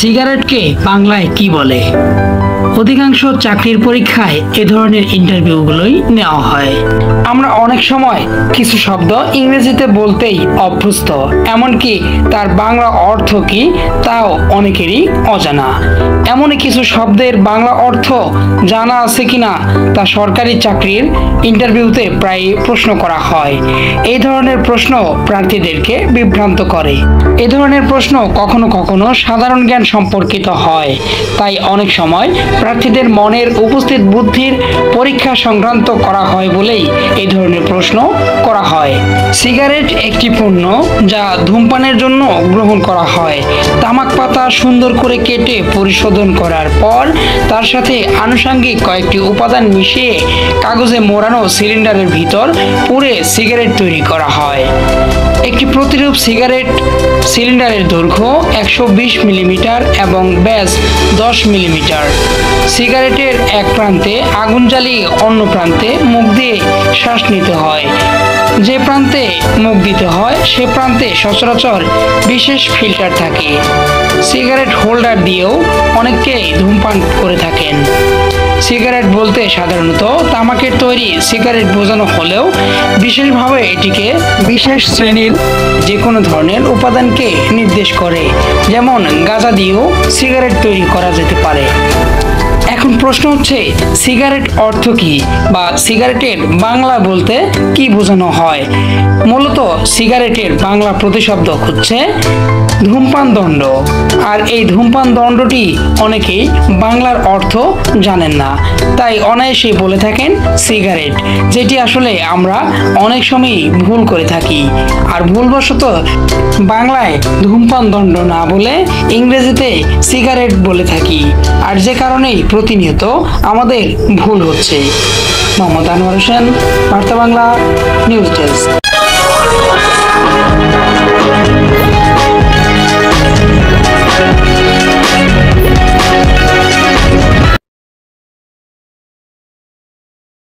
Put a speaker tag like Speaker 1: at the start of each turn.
Speaker 1: সিগারেটকে বাংলায় কি বলে? অধিকাংশ চাকরির পরীক্ষায় এ ধরনের ইন্টারভিউগুলোই নেওয়া হয়। আমরা অনেক সময় কিছু শব্দ ইংরেজিতে বলতেই অভ্যস্ত, এমনকি তার বাংলা অর্থ কি তাও অনেকেরই অজানা। এমনই কিছু শব্দের বাংলা অর্থ জানা আছে কিনা তা সরকারি চাকরির ইন্টারভিউতে প্রায় প্রশ্ন করা হয়। এই ধরনের প্রশ্ন প্রার্থীদেরকে বিভ্রান্ত করে। এ ধরনের প্রশ্ন কখনো কখনো সাধারণ জ্ঞান সম্পর্কিত হয়, তাই অনেক সময় প্রার্থীদের মনের উপস্থিত বুদ্ধির পরীক্ষা সংক্রান্ত করা হয় বলেই এই ধরনের প্রশ্ন করা হয়। সিগারেট একটি পণ্য যা ধূমপানের জন্য গ্রহণ করা হয়। তামাক পাতা সুন্দর করে কেটে পরিশোধন করার পর তার সাথে আনুষঙ্গিক কয়েকটি উপাদান মিশিয়ে কাগজে মোড়ানো সিলিন্ডারের ভিতর পুরে সিগারেট তৈরি করা হয়। একটি প্রতিরূপ সিগারেট সিলিন্ডারের দৈর্ঘ্য 120 মিলিমিটার এবং ব্যাস 10 মিলিমিটার। সিগারেটের এক প্রান্তে আগুন জ্বালিয়ে অন্য প্রান্তে মুখ দিয়ে শ্বাস নিতে হয়। যে প্রান্তে মুখ দিতে হয় সে প্রান্তে সচরাচর বিশেষ ফিল্টার থাকে। সিগারেট হোল্ডার দিয়েও অনেকেই ধূমপান করে থাকেন। সিগারেট বলতে সাধারণত তামাকের তৈরি সিগারেট বোঝানো হলেও বিশেষভাবে এটিকে বিশেষ শ্রেণীর যে কোনো ধরনের উপাদানকে নির্দেশ করে, যেমন গাঁজা দিয়েও সিগারেট তৈরি করা যেতে পারে। এখন প্রশ্ন হচ্ছে, সিগারেট অর্থ কি বা সিগারেটের বাংলা বলতে কি বোঝানো হয়? মূলত সিগারেটের বাংলা প্রতিশব্দ হচ্ছে ধূমপান দণ্ড। আর এই ধূমপান দণ্ডটি অনেকেই বাংলার অর্থ জানেন না, তাই অনায়াসেই বলে থাকেন সিগারেট, যেটি আসলে আমরা অনেক সময়ই ভুল করে থাকি। আর ভুলবশত বাংলায় ধূমপান দণ্ড না বলে ইংরেজিতে সিগারেট বলে থাকি, আর যে কারণেই প্রতিনিয়ত আমাদের ভুল হচ্ছে। মোহাম্মদ আনোয়ার হোসেন, বার্তা বাংলা নিউজ ডেস্ক।